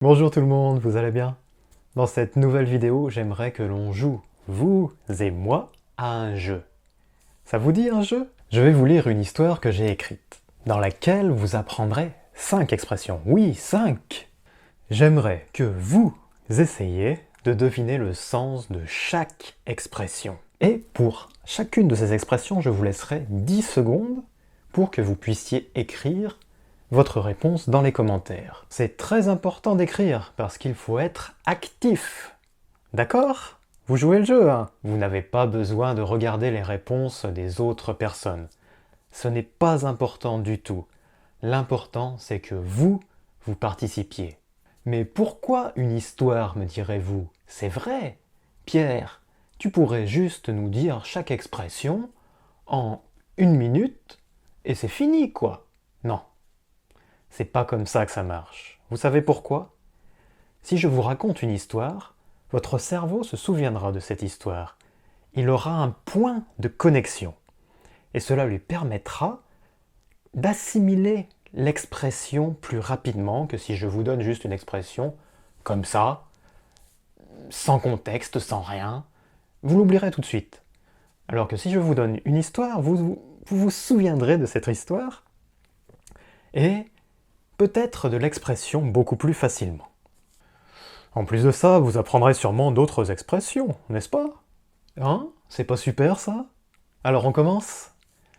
Bonjour tout le monde, vous allez bien? Dans cette nouvelle vidéo, j'aimerais que l'on joue, vous et moi, à un jeu. Ça vous dit un jeu? Je vais vous lire une histoire que j'ai écrite, dans laquelle vous apprendrez 5 expressions. Oui, 5! J'aimerais que vous essayiez de deviner le sens de chaque expression. Et pour chacune de ces expressions, je vous laisserai 10 secondes pour que vous puissiez écrire votre réponse dans les commentaires. C'est très important d'écrire parce qu'il faut être actif. D'accord? Vous jouez le jeu, hein? Vous n'avez pas besoin de regarder les réponses des autres personnes. Ce n'est pas important du tout. L'important, c'est que vous participiez. Mais pourquoi une histoire, me direz-vous? C'est vrai, Pierre, tu pourrais juste nous dire chaque expression en 1 minute et c'est fini, quoi. Non. C'est pas comme ça que ça marche. Vous savez pourquoi? Si je vous raconte une histoire, votre cerveau se souviendra de cette histoire. Il aura un point de connexion. Et cela lui permettra d'assimiler l'expression plus rapidement que si je vous donne juste une expression comme ça, sans contexte, sans rien. Vous l'oublierez tout de suite. Alors que si je vous donne une histoire, vous souviendrez de cette histoire et peut-être de l'expression beaucoup plus facilement. En plus de ça, vous apprendrez sûrement d'autres expressions, n'est-ce pas? Hein? C'est pas super ça? Alors on commence?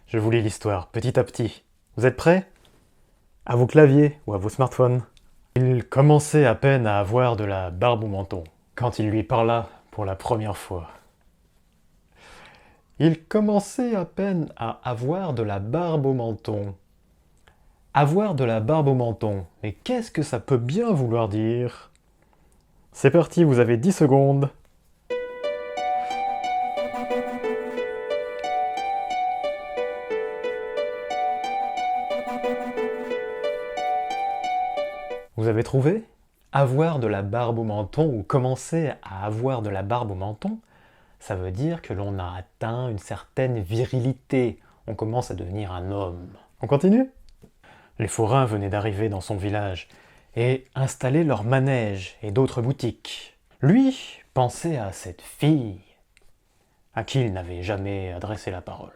Je vous lis l'histoire petit à petit. Vous êtes prêts? À vos claviers ou à vos smartphones. Il commençait à peine à avoir de la barbe au menton quand il lui parla pour la première fois. Il commençait à peine à avoir de la barbe au menton. Avoir de la barbe au menton, mais qu'est-ce que ça peut bien vouloir dire? C'est parti, vous avez 10 secondes. Vous avez trouvé? Avoir de la barbe au menton ou commencer à avoir de la barbe au menton, ça veut dire que l'on a atteint une certaine virilité. On commence à devenir un homme. On continue? Les forains venaient d'arriver dans son village et installer leur manège et d'autres boutiques. Lui pensait à cette fille à qui il n'avait jamais adressé la parole.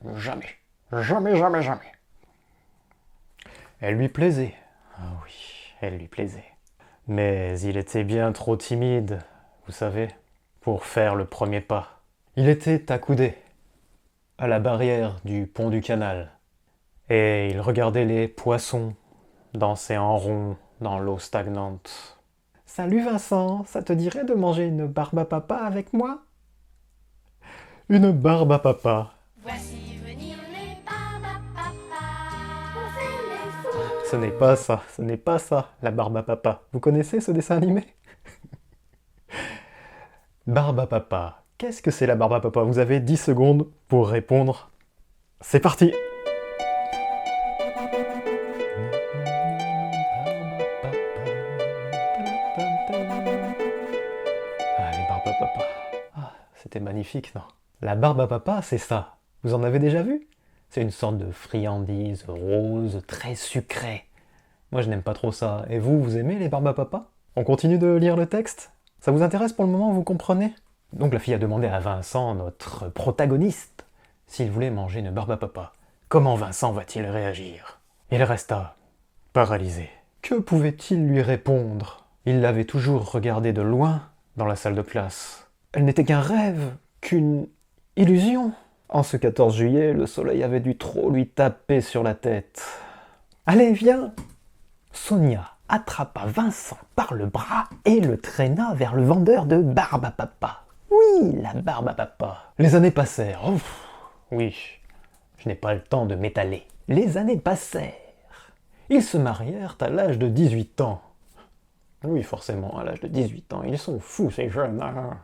Non, jamais. Jamais, jamais, jamais. Elle lui plaisait. Ah oui, elle lui plaisait. Mais il était bien trop timide, vous savez, pour faire le premier pas. Il était accoudé à la barrière du pont du canal et il regardait les poissons danser en rond dans l'eau stagnante. Salut Vincent, ça te dirait de manger une barbe à papa avec moi? Une barbe à papa. Voici venir les Barbapapa. On fait les fous. Ce n'est pas ça, la barbe à papa. Vous connaissez ce dessin animé? Barbe à papa. Qu'est-ce que c'est la barbe à papa? Vous avez 10 secondes pour répondre. C'est parti! Allez, barbe à papa. Ah, c'était magnifique, non? La barbe à papa, c'est ça. Vous en avez déjà vu? C'est une sorte de friandise rose, très sucrée. Moi, je n'aime pas trop ça. Et vous, vous aimez les barbes à papa? On continue de lire le texte? Ça vous intéresse pour le moment, vous comprenez? Donc la fille a demandé à Vincent, notre protagoniste, s'il voulait manger une barbe à papa. Comment Vincent va-t-il réagir? Il resta paralysé. Que pouvait-il lui répondre? Il l'avait toujours regardée de loin dans la salle de classe. Elle n'était qu'un rêve, qu'une illusion. En ce 14 juillet, le soleil avait dû trop lui taper sur la tête. Allez, viens! Sonia attrapa Vincent par le bras et le traîna vers le vendeur de barbe à papa. Oui, la barbe à papa. Les années passèrent. Ouf, oui, je n'ai pas le temps de m'étaler. Les années passèrent. Ils se marièrent à l'âge de 18 ans. Oui, forcément, à l'âge de 18 ans. Ils sont fous, ces jeunes. Hein.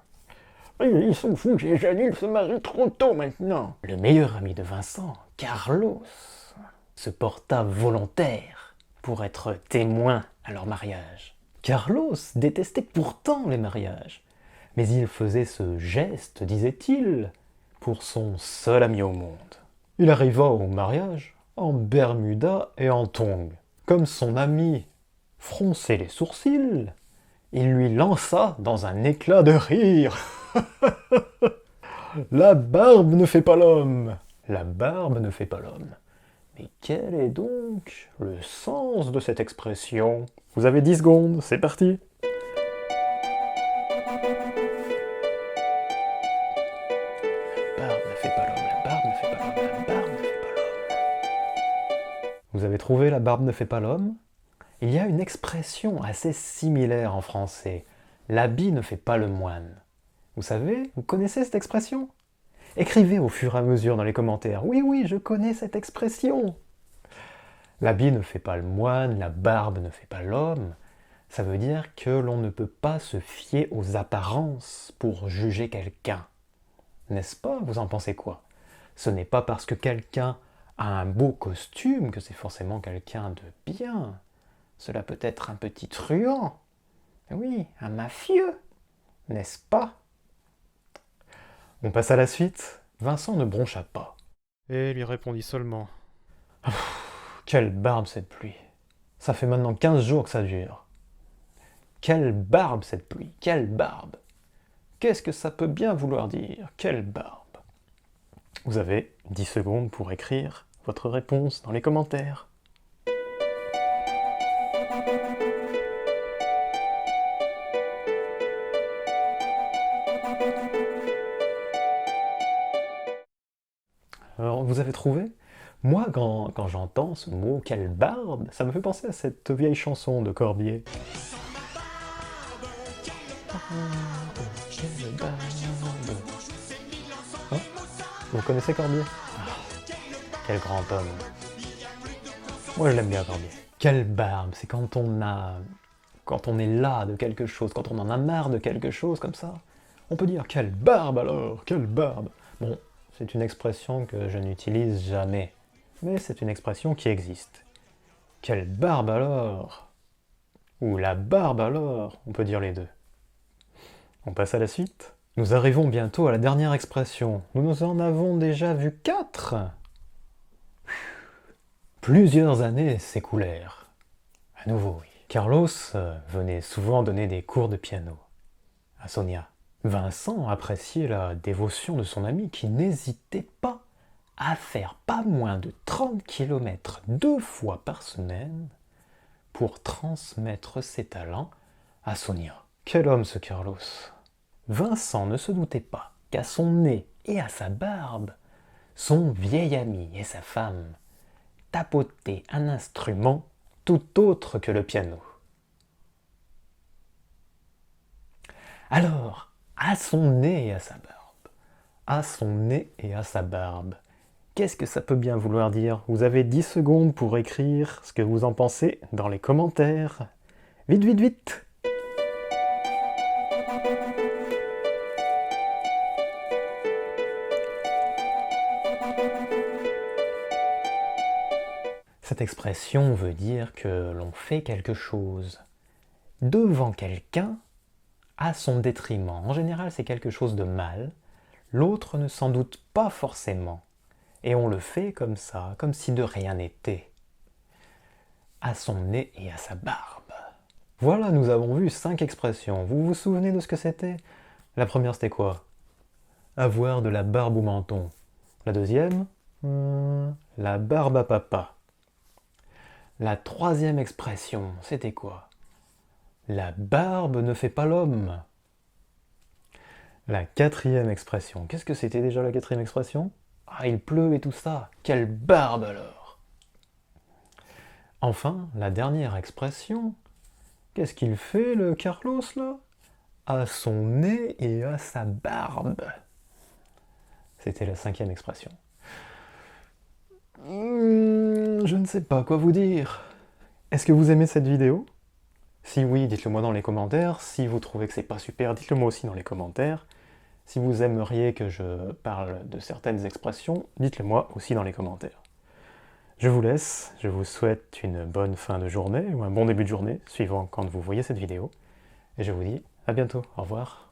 Ils sont fous, ces jeunes. Ils se marient trop tôt maintenant. Le meilleur ami de Vincent, Carlos, se porta volontaire pour être témoin à leur mariage. Carlos détestait pourtant les mariages, mais il faisait ce geste, disait-il, pour son seul ami au monde. Il arriva au mariage en Bermuda et en tongs, comme son ami fronçait les sourcils, il lui lança dans un éclat de rire. La barbe ne fait pas l'homme. La barbe ne fait pas l'homme. Mais quel est donc le sens de cette expression? Vous avez 10 secondes, c'est parti. La barbe ne fait pas l'homme, la barbe ne fait pas l'homme, la barbe ne fait pas l'homme. Vous avez trouvé la barbe ne fait pas l'homme? Il y a une expression assez similaire en français. L'habit ne fait pas le moine. Vous savez, vous connaissez cette expression? Écrivez au fur et à mesure dans les commentaires. Oui, oui, je connais cette expression. L'habit ne fait pas le moine, la barbe ne fait pas l'homme. Ça veut dire que l'on ne peut pas se fier aux apparences pour juger quelqu'un. N'est-ce pas? Vous en pensez quoi? Ce n'est pas parce que quelqu'un a un beau costume que c'est forcément quelqu'un de bien. Cela peut être un petit truand. Oui, un mafieux. N'est-ce pas? On passe à la suite. Vincent ne broncha pas. Et lui répondit seulement. Quelle barbe cette pluie. Ça fait maintenant 15 jours que ça dure. Quelle barbe cette pluie, quelle barbe. Qu'est-ce que ça peut bien vouloir dire? Quelle barbe. Vous avez 10 secondes pour écrire votre réponse dans les commentaires. Alors, vous avez trouvé? Moi, quand j'entends ce mot « quelle barbe », ça me fait penser à cette vieille chanson de Corbier. Quelle barbe. Hein? Vous connaissez Corbier? Quel grand homme. Moi, je l'aime bien, Corbier. Quelle barbe, c'est quand on est las de quelque chose, quand on en a marre de quelque chose comme ça. On peut dire « quelle barbe alors, quelle barbe ». Bon, c'est une expression que je n'utilise jamais, mais c'est une expression qui existe. Quelle barbe alors? Ou la barbe alors? On peut dire les deux. On passe à la suite. Nous arrivons bientôt à la dernière expression. Nous en avons déjà vu 4. Plusieurs années s'écoulèrent. À nouveau, oui. Carlos venait souvent donner des cours de piano à Sonia. Vincent appréciait la dévotion de son ami qui n'hésitait pas à faire pas moins de 30 km 2 fois par semaine pour transmettre ses talents à Sonia. Quel homme ce Carlos! Vincent ne se doutait pas qu'à son nez et à sa barbe, son vieil ami et sa femme tapotaient un instrument tout autre que le piano. Alors, à son nez et à sa barbe, à son nez et à sa barbe, qu'est-ce que ça peut bien vouloir dire? Vous avez 10 secondes pour écrire ce que vous en pensez dans les commentaires. Vite, vite, vite! Cette expression veut dire que l'on fait quelque chose devant quelqu'un à son détriment. En général, c'est quelque chose de mal. L'autre ne s'en doute pas forcément. Et on le fait comme ça, comme si de rien n'était. À son nez et à sa barbe. Voilà, nous avons vu 5 expressions. Vous vous souvenez de ce que c'était? La première, c'était quoi? Avoir de la barbe au menton. La deuxième? La barbe à papa. La troisième expression, c'était quoi? La barbe ne fait pas l'homme. La quatrième expression, qu'est-ce que c'était déjà la quatrième expression? Ah, il pleut et tout ça. Quelle barbe alors! Enfin, la dernière expression, qu'est-ce qu'il fait le Carlos là? À son nez et à sa barbe. C'était la 5e expression. Je ne sais pas quoi vous dire. Est-ce que vous aimez cette vidéo? Si oui, dites-le moi dans les commentaires. Si vous trouvez que c'est pas super, dites-le moi aussi dans les commentaires. Si vous aimeriez que je parle de certaines expressions, dites-le moi aussi dans les commentaires. Je vous laisse, je vous souhaite une bonne fin de journée ou un bon début de journée, suivant quand vous voyez cette vidéo. Et je vous dis à bientôt, au revoir.